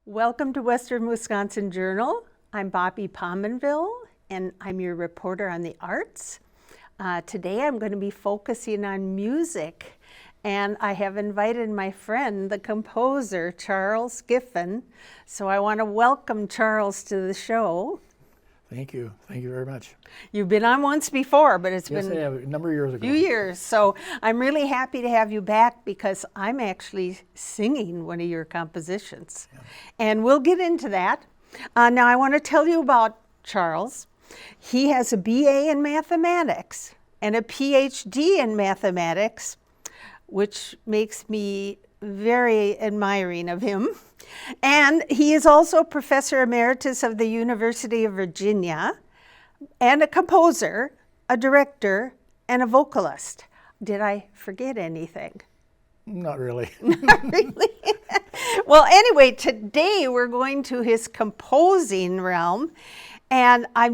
Welcome to Western Wisconsin Journal. I'm Bobbi Pominville, and I'm your reporter on the arts. Today I'm going to be focusing on music, and I have invited my friend, the composer Charles Giffen. So I want to welcome Charles to the show. Thank you. Thank you very much. You've been on once before, but it's been a number of years ago. Few years. So I'm really happy to have you back because I'm actually singing one of your compositions. Yeah. And we'll get into that. Now I want to tell you about Charles. He has a BA in mathematics and a PhD in mathematics, which makes me very admiring of him. And he is also professor emeritus of the University of Virginia, and a composer, a director, and a vocalist. Did I forget anything? Not really. Not really. Well, anyway, today we're going to his composing realm, and I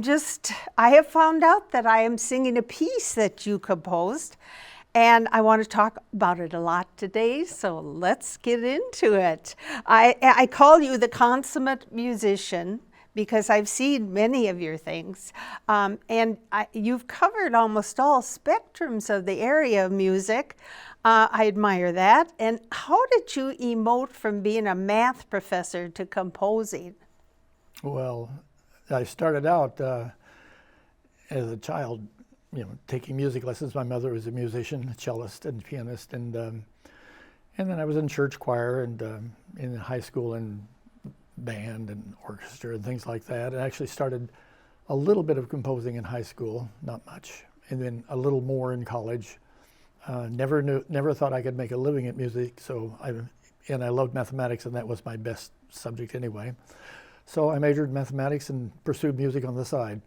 have found out that I am singing a piece that you composed, and I want to talk about it a lot today, so let's get into it. I call you the consummate musician because I've seen many of your things, and you've covered almost all spectrums of the area of music. I admire that. And how did you emote from being a math professor to composing? Well, I started out as a child, taking music lessons. My mother was a musician, a cellist and pianist, and then I was in church choir and in high school and band and orchestra and things like that. I actually started a little bit of composing in high school, not much, and then a little more in college. Never thought I could make a living at music, and I loved mathematics, and that was my best subject anyway. So I majored in mathematics and pursued music on the side.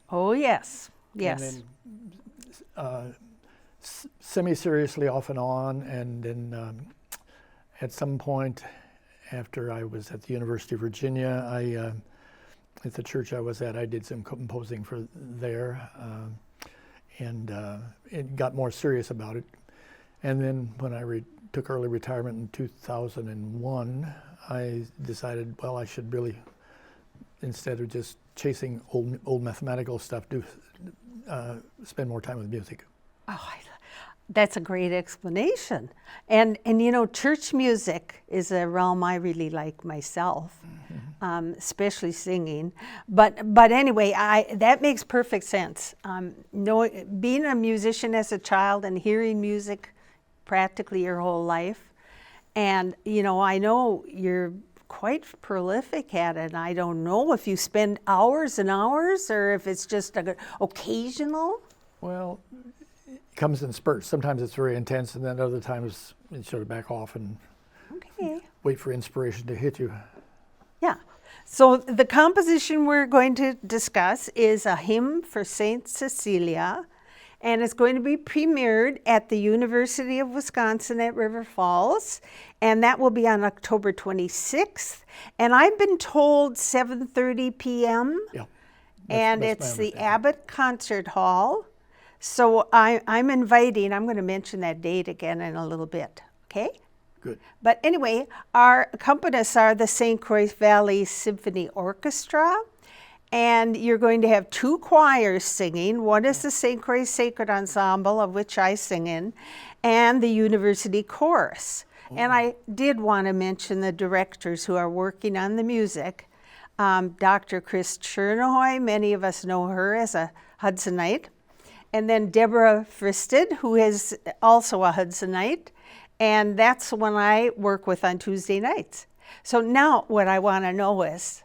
Oh yes, yes. And then semi-seriously off and on, and then at some point after I was at the University of Virginia, at the church I was at, I did some composing for there, and it got more serious about it. And then when I took early retirement in 2001, I decided, well, I should really, instead of just chasing old mathematical stuff, spend more time with music. Oh, that's a great explanation. And church music is a realm I really like myself, especially singing. But anyway, that makes perfect sense. Being a musician as a child and hearing music practically your whole life. And, I know you're quite prolific at it. I don't know if you spend hours and hours or if it's just occasional. Well, it comes in spurts. Sometimes it's very intense, and then other times you sort of back off and wait for inspiration to hit you. Yeah. So the composition we're going to discuss is a hymn for Saint Cecilia, and it's going to be premiered at the University of Wisconsin at River Falls, and that will be on October 26th. And I've been told 7:30 p.m. Yeah. And it's the Abbott Concert Hall. So I'm going to mention that date again in a little bit, okay? Good. But anyway, our accompanists are the St. Croix Valley Symphony Orchestra, and you're going to have two choirs singing. One is the St. Croix Sacred Ensemble, of which I sing in, and the University Chorus. Oh. And I did want to mention the directors who are working on the music. Dr. Chris Chernohoy, many of us know her as a Hudsonite. And then Deborah Fristed, who is also a Hudsonite. And that's the one I work with on Tuesday nights. So now what I want to know is,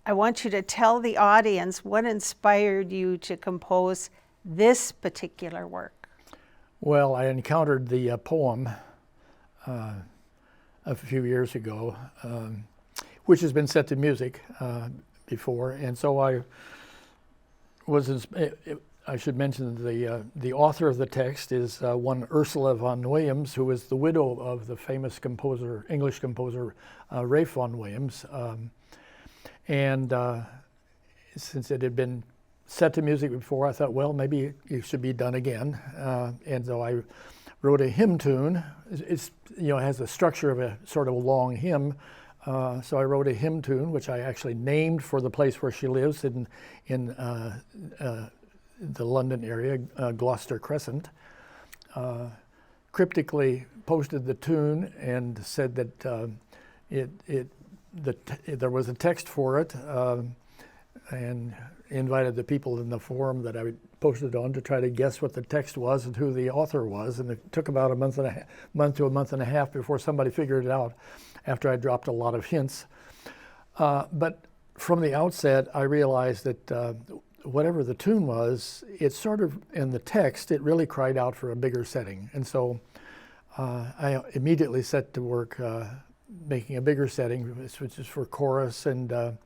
I want you to tell the audience what inspired you to compose this particular work. Well, I encountered the poem a few years ago, which has been set to music before, and so I should mention the author of the text is one Ursula von Williams, who was the widow of the famous English composer Ralph von Williams. And since it had been set to music before, I thought, well, maybe it should be done again. And so I wrote a hymn tune. It has the structure of a sort of a long hymn, So I wrote a hymn tune, which I actually named for the place where she lives in the London area, Gloucester Crescent. Cryptically posted the tune and said that there was a text for it, and invited the people in the forum that I posted on to try to guess what the text was and who the author was. And it took about a month to a month and a half before somebody figured it out, after I dropped a lot of hints. But from the outset, I realized that whatever the tune was, it sort of, in the text, it really cried out for a bigger setting. And so I immediately set to work making a bigger setting, which is for chorus and a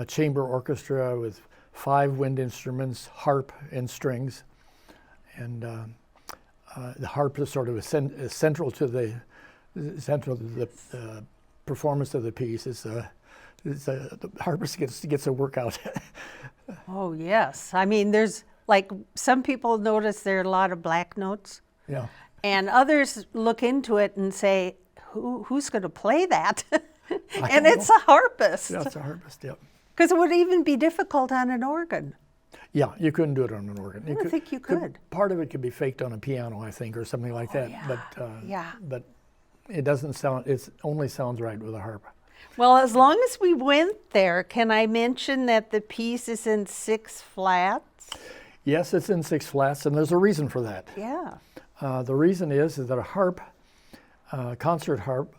chamber orchestra with 5 wind instruments, harp and strings. And the harp is sort of central to the performance of the piece. The harpist gets a workout. Oh, yes. I mean, there's, like, some people notice there are a lot of black notes. Yeah. And others look into it and say, who's going to play that? And it's a harpist. Yeah, it's a harpist, yeah. Because it would even be difficult on an organ. Yeah, you couldn't do it on an organ. I don't think you could. Part of it could be faked on a piano, I think, or something like that. Yeah. But it doesn't sound, it only sounds right with a harp. Well, as long as we went there, can I mention that the piece is in 6 flats? Yes, it's in 6 flats, and there's a reason for that. Yeah. The reason is that a harp, concert harp,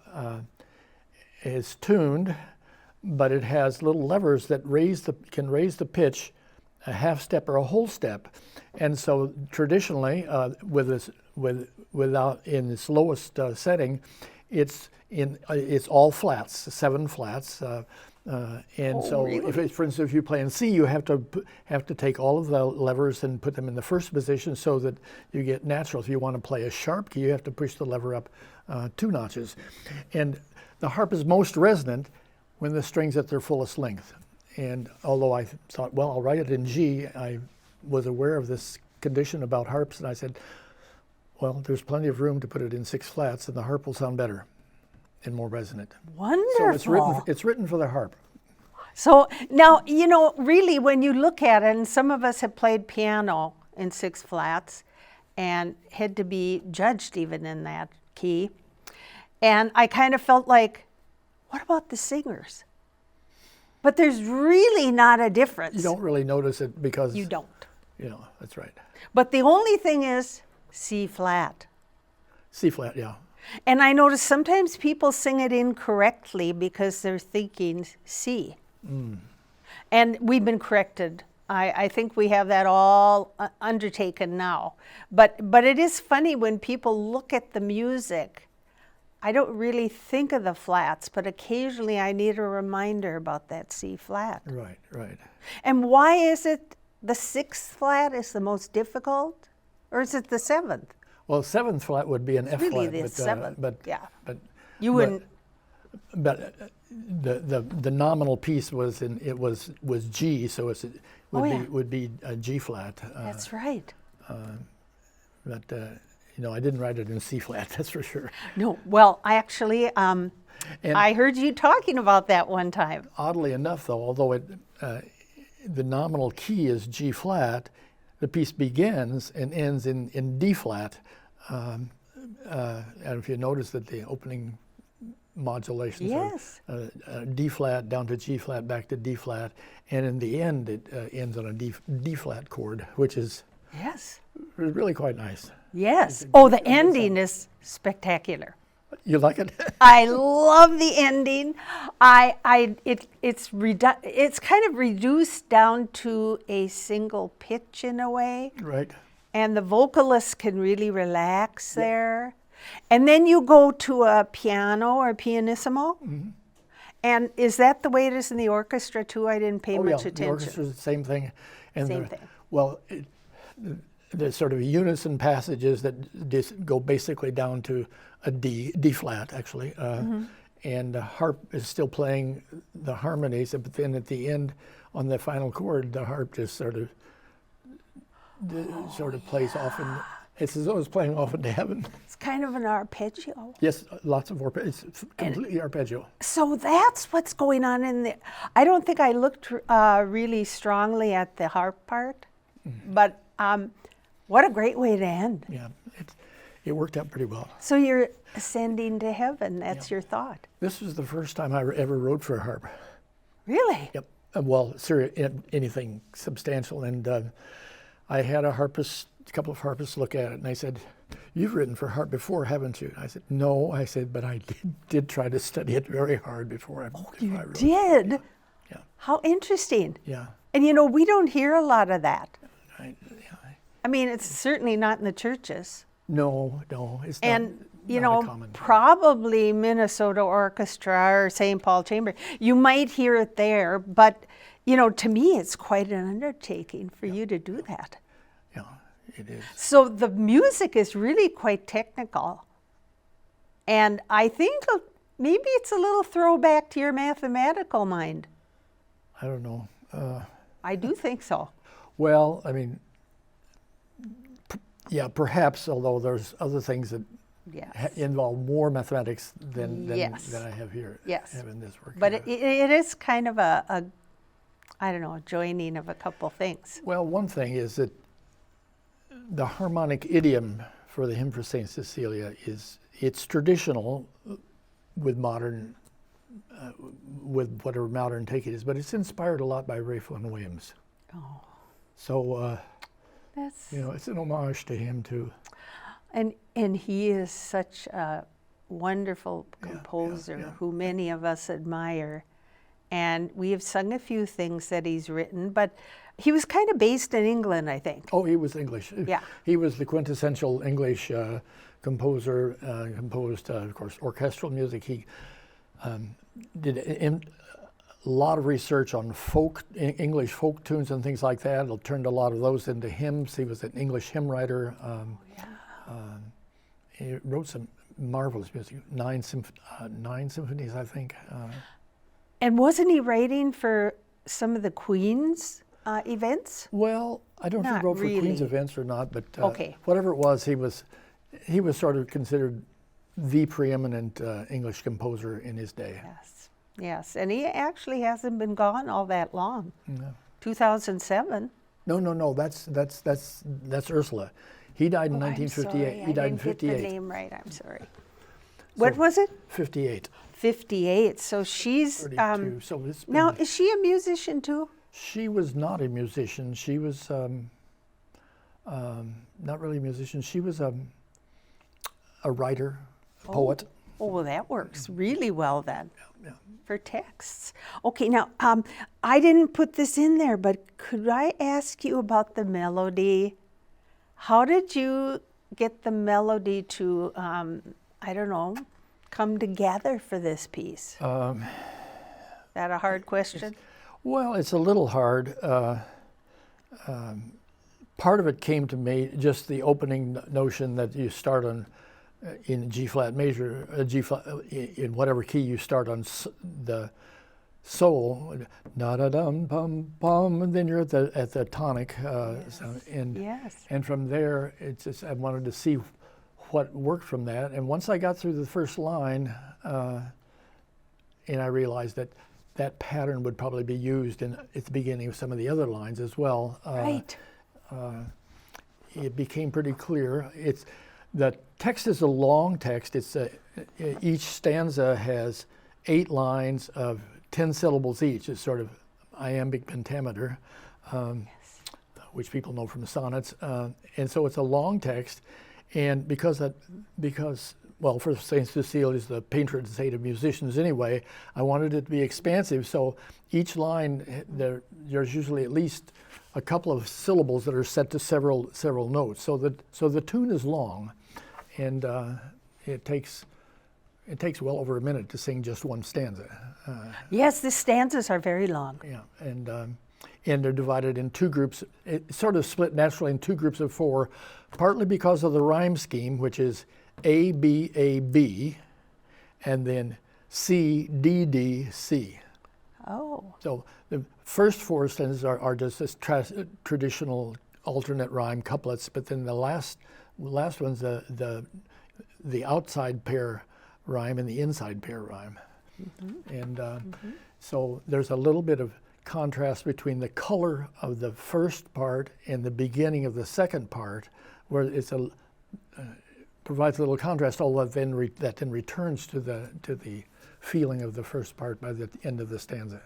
is tuned, but it has little levers that can raise the pitch a half step or a whole step. And so traditionally, without in its lowest setting, it's all flats, 7 flats. Really? For instance, if you play in C, you have to take all of the levers and put them in the first position so that you get natural. If you want to play a sharp key, you have to push the lever up 2 notches. And the harp is most resonant when the string's at their fullest length. And although I thought, well, I'll write it in G, I was aware of this condition about harps, and I said, well, there's plenty of room to put it in 6 flats, and the harp will sound better and more resonant. Wonderful. So it's written for the harp. So now, you know, really when you look at it, and some of us have played piano in 6 flats and had to be judged even in that key. And I kind of felt like, what about the singers? But there's really not a difference. You don't really notice it because... You don't. You know, that's right. But the only thing is C flat. C flat, yeah. And I notice sometimes people sing it incorrectly because they're thinking C. And we've been corrected. I think we have that all undertaken now. But it is funny when people look at the music. I don't really think of the flats, but occasionally I need a reminder about that C flat. Right, right. And why is it the 6th flat is the most difficult? Or is it the 7th? Well, 7th flat would be an F Really flat. the 7th, yeah. But You wouldn't... But the nominal piece was G, so it would be a G flat. That's right. But you know, I didn't write it in C flat. That's for sure. No, well, I actually I heard you talking about that one time. Oddly enough, though, although the nominal key is G flat, the piece begins and ends in D flat. And if you notice that the opening modulations are D flat down to G flat back to D flat, and in the end it ends on a D flat chord, which is really quite nice. Yes. Oh, the ending is spectacular. You like it? I love the ending. It's kind of reduced down to a single pitch in a way. Right. And the vocalist can really relax there. And then you go to a piano or pianissimo. Mm-hmm. And is that the way it is in the orchestra too? I didn't pay much attention. The orchestra is the same thing. And same thing. Well, there's sort of unison passages that go basically down to a D flat, actually. And the harp is still playing the harmonies, but then at the end, on the final chord, the harp just sort of plays off It's as though it's playing off into heaven. It's kind of an arpeggio. Yes, lots of it's completely arpeggio. So that's what's going on in the. I don't think I looked really strongly at the harp part, but what a great way to end. Yeah, it worked out pretty well. So you're ascending to heaven. That's your thought. This was the first time I ever wrote for a harp. Really? Yep. Well, anything substantial, and I had a couple of harpists look at it, and they said, "You've written for harp before, haven't you?" I said, "No." I said, "But I did try to study it very hard before I wrote." You did? Yeah. How interesting. Yeah. And we don't hear a lot of that. I mean, it's certainly not in the churches. No, it's not. And, not a common probably Minnesota Orchestra or St. Paul Chamber, you might hear it there, but, to me, it's quite an undertaking for you to do that. Yeah, it is. So the music is really quite technical. And I think maybe it's a little throwback to your mathematical mind. I don't know. I do think so. Well, I mean, yeah, perhaps, although there's other things that involve more mathematics than I have here. Yes. Have in this work. But it is kind of a joining of a couple things. Well, one thing is that the harmonic idiom for the hymn for St. Cecilia it's traditional with modern, with whatever modern take it is, but it's inspired a lot by Raphael and Williams. Oh. So, That's it's an homage to him too. And he is such a wonderful composer who many of us admire. And we have sung a few things that he's written, but he was kind of based in England, I think. Oh, he was English. Yeah. He was the quintessential English composer, composed, of course, orchestral music. He did a lot of research on English folk tunes and things like that. He turned a lot of those into hymns. He was an English hymn writer. He wrote some marvelous music, nine symphonies, I think. And wasn't he writing for some of the Queen's events? Well, I don't know if he wrote for Queen's events or not, but whatever it was, he was sort of considered the preeminent English composer in his day. Yes, and he actually hasn't been gone all that long. No. 2007. No, that's Ursula. He died in 1958. He died in 58. Get the name right. I'm sorry. What was it? 58. 58. So she's 32. So it's now, is she a musician too? She was not a musician. She was not really a musician. She was a writer, a poet. Oh, well, that works really well then. Yeah. For texts. Okay, now, I didn't put this in there, but could I ask you about the melody? How did you get the melody to, come together for this piece? That a hard question? Well, it's a little hard. Part of it came to me, just the opening notion that you start on in G-flat major, G-flat, in whatever key you start on the soul, da-da-dum-pum-pum, and then you're at the tonic. Sound, and from there, I wanted to see what worked from that. And once I got through the first line, and I realized that pattern would probably be used at the beginning of some of the other lines as well. Right. It became pretty clear. The text is a long text. Each stanza has 8 lines of 10 syllables each. It's sort of iambic pentameter, which people know from sonnets. And so it's a long text. And because for St. Cecilia is the patron saint of musicians anyway, I wanted it to be expansive. So each line, there's usually at least a couple of syllables that are set to several notes. So the tune is long, and it takes well over a minute to sing just one stanza. Yes, the stanzas are very long. Yeah, and they're divided in 2 groups. It's sort of split naturally in 2 groups of 4, partly because of the rhyme scheme, which is A, B, A, B, and then C, D, D, C. Oh. So the first 4 stanzas are just this traditional alternate rhyme couplets, but then the last last one's the outside pair rhyme and the inside pair rhyme. And so there's a little bit of contrast between the color of the first part and the beginning of the second part, where it's provides a little contrast, although that then returns to the feeling of the first part by the end of the stanza.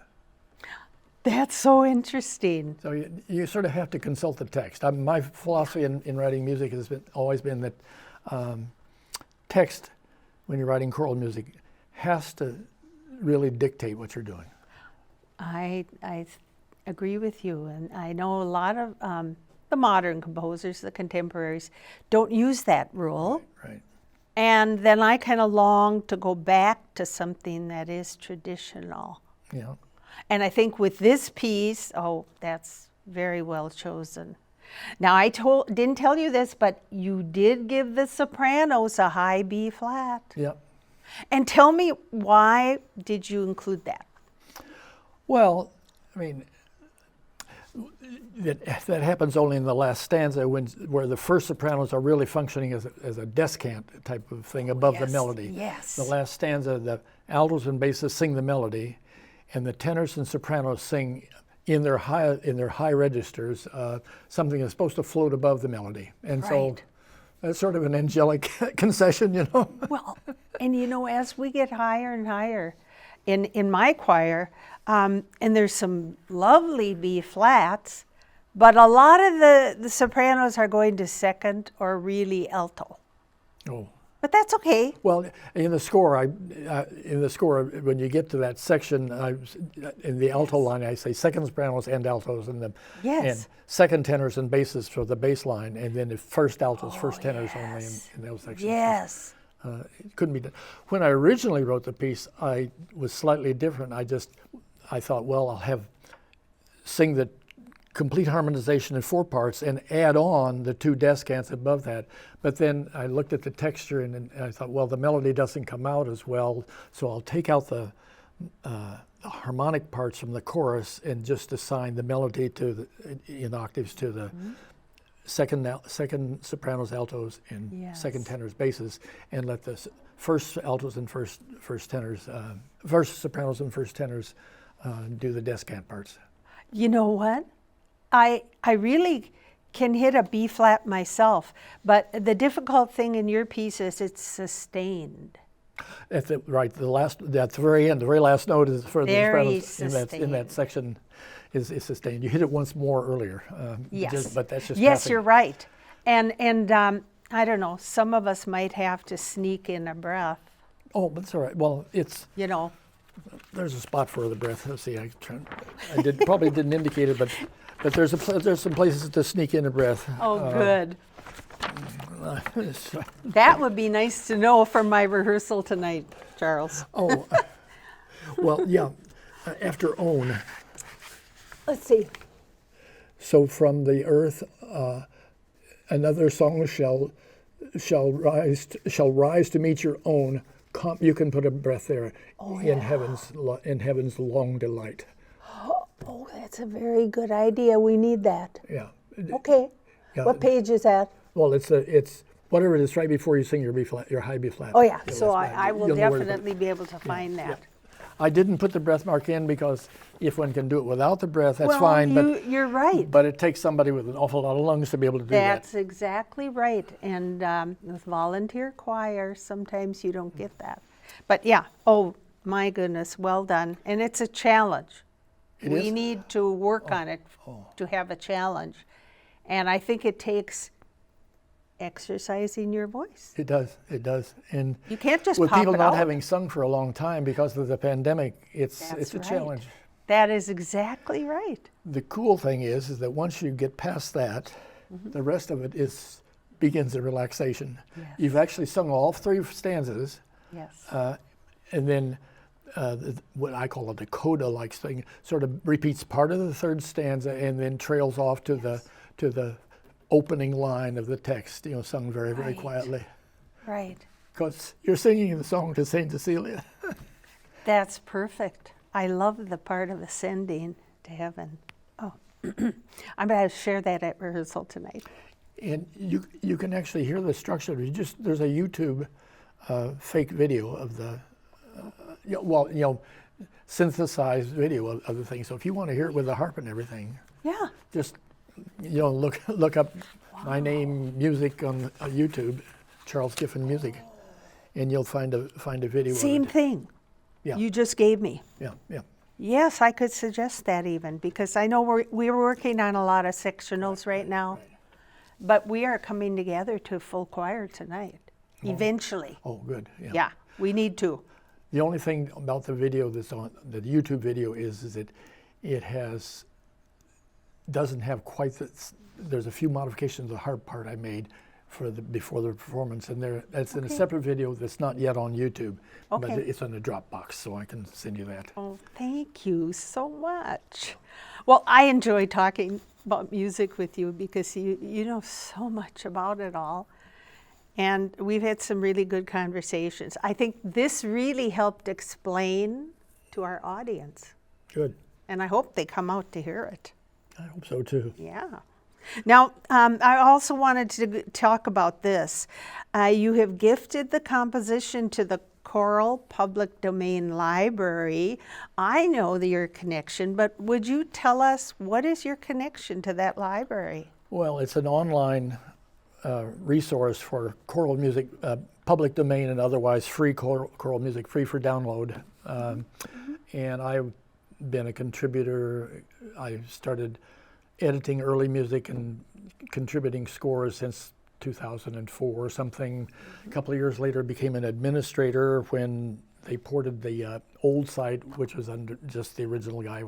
That's so interesting. So you sort of have to consult the text. My philosophy in writing music has always been that text, when you're writing choral music, has to really dictate what you're doing. I agree with you, and I know a lot of the modern composers, the contemporaries, don't use that rule. Right. And then I kind of long to go back to something that is traditional. Yeah. And I think with this piece, that's very well chosen. Now, I didn't tell you this, but you did give the sopranos a high B flat. Yeah. And tell me, why did you include that? Well, I mean, that happens only in the last stanza, where the first sopranos are really functioning as a descant type of thing above the melody. Yes. The last stanza, the altos and basses sing the melody, and the tenors and sopranos sing in their high registers something that's supposed to float above the melody. And so that's sort of an angelic concession, you know. Well, and you know, as we get higher and higher in my choir, and there's some lovely B flats, but a lot of the sopranos are going to second or really alto. Oh. But that's okay. Well, in the score, when you get to that section, in the alto line, I say second sopranos and altos, and second tenors and basses for the bass line, and then the first altos, first tenors only in those sections. Yes. It couldn't be done. When I originally wrote the piece, I was slightly different. I thought, well, I'll sing the complete harmonization in 4 parts and add on the 2 descants above that. But then I looked at the texture and I thought, well, the melody doesn't come out as well, so I'll take out the harmonic parts from the chorus and just assign the melody in octaves to the second sopranos, altos, and second tenors, basses, and let the first altos and first tenors, first sopranos and first tenors do the descant parts. You know what? I really can hit a B flat myself, but the difficult thing in your piece is it's sustained. At the very end, the very last note is for Very the sopranos in that section is sustained. You hit it once more earlier. Yes. But that's just yes, passing. you're right. And I don't know, some of us might have to sneak in a breath. Oh, but it's all right. Well, You know. There's a spot for the breath. Let's see. Probably didn't indicate it, but there's some places to sneak in a breath. Oh, good. That would be nice to know from my rehearsal tonight, Charles. Oh, well, yeah. After own. Let's see. So from the earth, another song shall rise to meet your own. You can put a breath there. In heaven's long delight. Oh, that's a very good idea. We need that. Yeah. Okay. Yeah. What page is that? Well, it's whatever it is right before you sing your B flat, your high B flat. Oh yeah. Yeah, So that's I will You'll know where to definitely be able to find that. Yeah. I didn't put the breath mark in because if one can do it without the breath, that's Well, fine. you're right. But it takes somebody with an awful lot of lungs to be able to do That's that. exactly right. And with volunteer choir, sometimes you don't get that. But yeah, oh my goodness, well done. And it's a challenge. We need to work on it to have a challenge. And I think it takes exercising your voice. It does. And you can't just with pop people it not out. having sung for a long time because of the pandemic, it's a challenge. That is exactly right. The cool thing is that once you get past that, the rest of it begins the relaxation. Yes. You've actually sung all 3 stanzas. Yes. And then what I call a coda-like thing sort of repeats part of the 3rd stanza and then trails off to the opening line of the text, sung very, very quietly. Right. Because you're singing the song to Saint Cecilia. That's perfect. I love the part of ascending to heaven. Oh, I'm going to share that at rehearsal tonight. And you can actually hear the structure. There's a YouTube fake video of the synthesized video of the thing. So if you want to hear it with the harp and everything, Yeah. just look up my name music on YouTube, Charles Giffen music, and you'll find a video. Same of it. thing. Yeah. You just gave me. Yeah, yeah. Yes, I could suggest that even, because I know we're working on a lot of sectionals right now, but we are coming together to full choir tonight, eventually. Oh, good. Yeah. Yeah, we need to. The only thing about the video that's on the YouTube video is that it doesn't have quite there's a few modifications of the harp part I made before the performance, and that's in a separate video that's not yet on YouTube, but it's in a Dropbox, so I can send you that. Oh, thank you so much. Well, I enjoy talking about music with you because you know so much about it all. And we've had some really good conversations. I think this really helped explain to our audience. Good. And I hope they come out to hear it. I hope so too. Yeah. Now, I also wanted to talk about this. You have gifted the composition to the Choral Public Domain Library. I know your connection, but would you tell us what is your connection to that library? Well, it's an online resource for choral music, public domain and otherwise free choral music, free for download. And I've been a contributor. I started editing early music and contributing scores since 2004 or something. A couple of years later, became an administrator when they ported the old site, which was under just the original guy,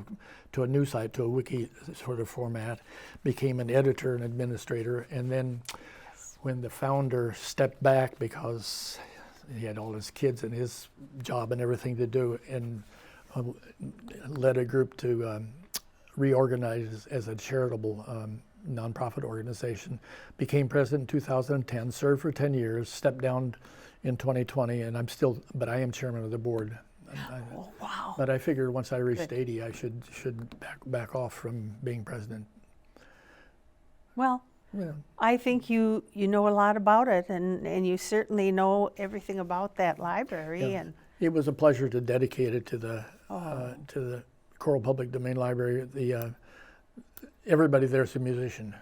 to a new site, to a wiki sort of format. Became an editor and administrator, and then when the founder stepped back because he had all his kids and his job and everything to do, and led a group to reorganize as a charitable nonprofit organization, became president in 2010, served for 10 years, stepped down in 2020, and but I am chairman of the board. Oh, wow. But I figured once I reached 80, I should back off from being president. Well, Yeah. I think you know a lot about it, and you certainly know everything about that library. Yeah. And It was a pleasure to dedicate it to the Choral Public Domain Library. Everybody there's a musician.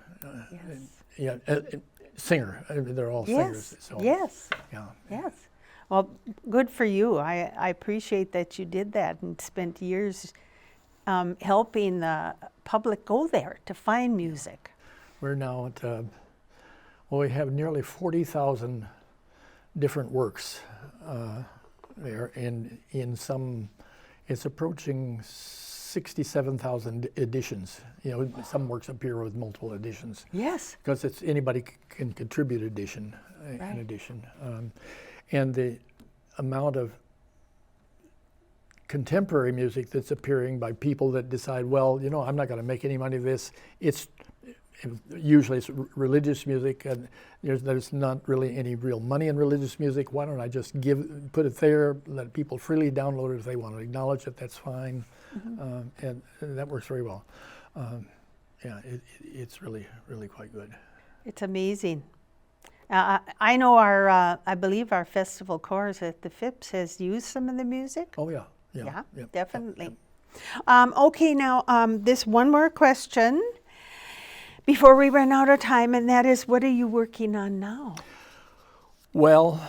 Singer. They're all singers. So, yes. Yeah. Yes. Well, good for you. I appreciate that you did that and spent years helping the public go there to find music. We're now at, we have nearly 40,000 different works there, and in some, it's approaching 67,000 editions. You know, some works appear with multiple editions. Yes. Because anybody can contribute an edition. And the amount of contemporary music that's appearing by people that decide, well, you know, I'm not going to make any money of this. Usually it's religious music, and there's not really any real money in religious music. Why don't I just put it there, let people freely download it if they want to acknowledge it, that's fine. And that works very well. It's really, really quite good. It's amazing. I know I believe our festival chorus at the Phipps has used some of the music. Oh yeah, Definitely. Okay, now this one more question before we run out of time, and that is, what are you working on now? Well,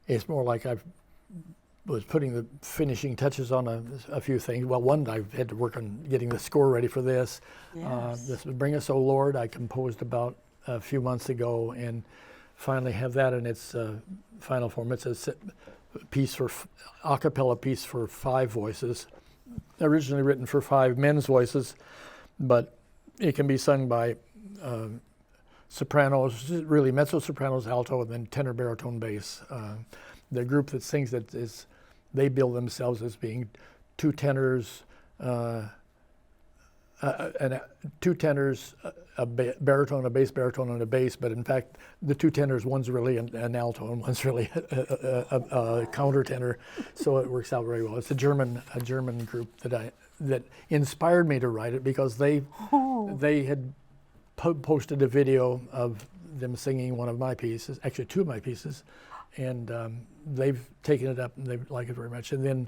it's more like I was putting the finishing touches on a few things. Well, one, I had to work on getting the score ready for this. Yes. This Bring Us, O Lord, I composed about a few months ago, and finally have that in its final form. It's a piece a cappella piece for 5 voices, originally written for 5 men's voices, but it can be sung by sopranos, really mezzo-sopranos, alto, and then tenor, baritone, bass. The group that sings it they bill themselves as being 2 tenors, two tenors, a baritone, a bass baritone, and a bass. But in fact, the 2 tenors, one's really an alto and one's really a countertenor. So it works out very well. It's a German group that inspired me to write it, because they had posted a video of them singing one of my pieces, actually 2 of my pieces, and they've taken it up and they like it very much. And then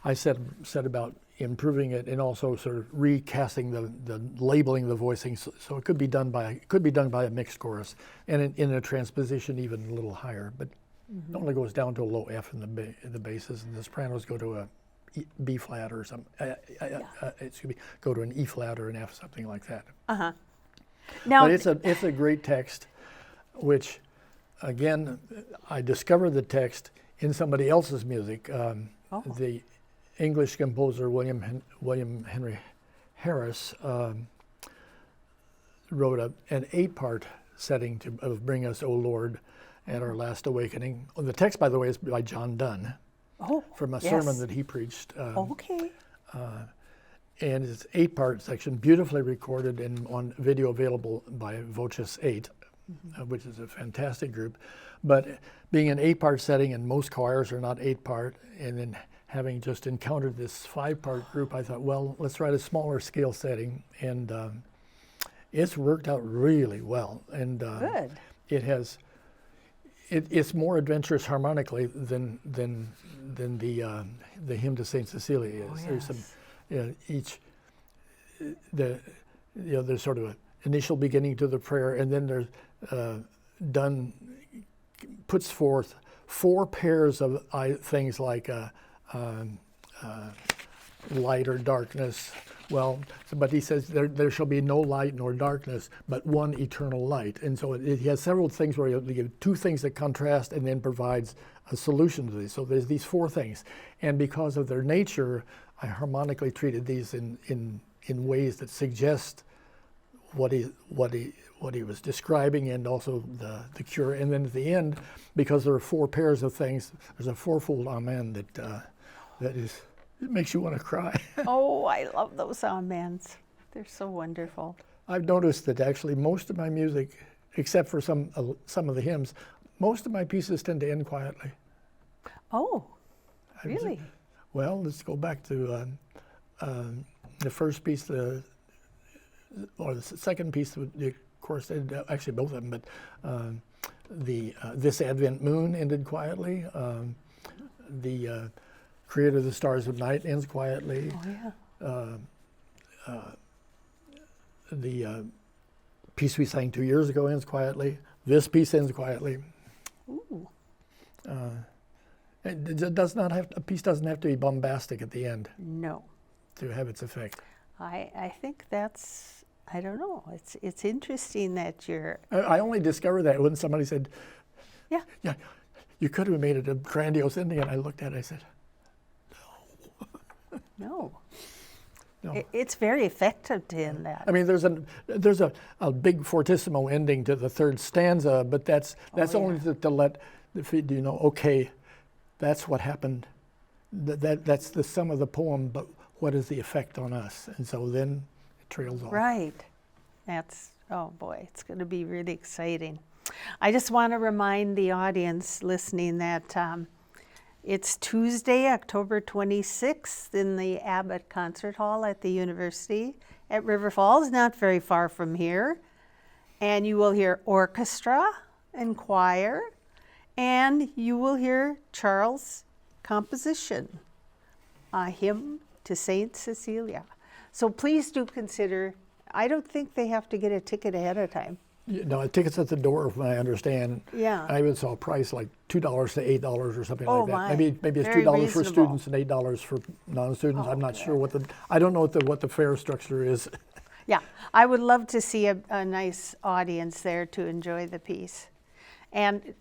I said about improving it and also sort of recasting the labeling, the voicing, so it could be done by a mixed chorus, and in a transposition even a little higher, but it only goes down to a low F in the basses, and the sopranos go to a B flat or something. Excuse me, go to an E flat or an F, something like that. Now, but it's a great text, which, again, I discovered the text in somebody else's music. The English composer William Henry Harris wrote an 8-part setting of "Bring Us, O Lord, at Our Last Awakening." The text, by the way, is by John Donne. From a sermon that he preached. Okay. And it's 8-part section, beautifully recorded and on video available by Voces 8, which is a fantastic group. But being an 8-part setting, and most choirs are not 8-part, and then having just encountered this 5-part group, I thought, well, let's write a smaller scale setting, and it's worked out really well. And Good. It has. It's more adventurous harmonically than the hymn to Saint Cecilia is. There's some there's sort of an initial beginning to the prayer, and then there's puts forth 4 pairs of things like light or darkness. Well, but he says there shall be no light nor darkness, but one eternal light. And so he has several things where he gives 2 things that contrast and then provides a solution to these. So there's these 4 things. And because of their nature, I harmonically treated these in ways that suggest what he was describing, and also the cure. And then at the end, because there are 4 pairs of things, there's a 4-fold amen that is. It makes you want to cry. Oh, I love those amens. They're so wonderful. I've noticed that actually most of my music, except for some of the hymns, most of my pieces tend to end quietly. Oh, really? Well, let's go back to the first piece, or the second piece, of course, actually both of them, but This Advent Moon ended quietly. The Creator of the Stars of Night ends quietly. Oh, yeah. The piece we sang 2 years ago ends quietly. This piece ends quietly. Ooh. It does not have, a piece doesn't have to be bombastic at the end No. to have its effect. I think that's, I don't know. It's interesting that you're. I only discovered that when somebody said, Yeah. "Yeah, you could have made it a grandiose ending," and I looked at it, I said, No. "No." It's very effective to end that. I mean, there's a big fortissimo ending to the 3rd stanza, but that's only to let you know, okay, that's what happened. That's the sum of the poem, but what is the effect on us? And so then it trails off. Right. That's, oh boy, it's going to be really exciting. I just want to remind the audience listening that it's Tuesday, October 26th in the Abbott Concert Hall at the University at River Falls, not very far from here. And you will hear orchestra and choir, and you will hear Charles' composition, a hymn to Saint Cecilia. So please do consider, I don't think they have to get a ticket ahead of time. No, tickets at the door, from what I understand. Yeah. I even saw a price like $2 to $8 or something Oh, like that. my. Maybe it's Very $2 for reasonable. students and $8 for non-students. Oh, I'm not good. sure I don't know what the fare structure is. Yeah, I would love to see a nice audience there to enjoy the piece. And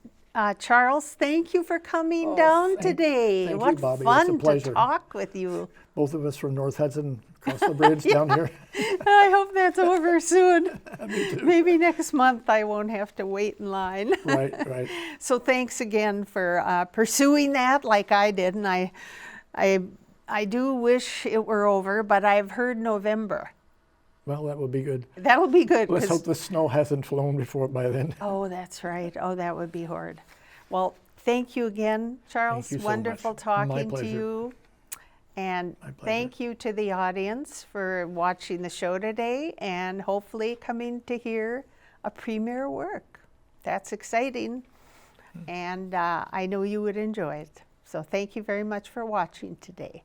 Charles, thank you for coming down today. thank you, What Bobbi. It's a fun to pleasure. talk with you. Both of us from North Hudson, across the bridge down here. I hope that's over soon. Maybe next month I won't have to wait in line. Right. So thanks again for pursuing that like I did. And I do wish it were over, but I've heard November. Well, that would be good. That would be good. Let's 'cause- hope the snow hasn't flown before by then. Oh, that's right. Oh, that would be horrid. Well, thank you again, Charles. Thank you so Wonderful much. My talking to pleasure. you. And My pleasure. thank you to the audience for watching the show today and hopefully coming to hear a premiere work. That's exciting, and I know you would enjoy it. So thank you very much for watching today.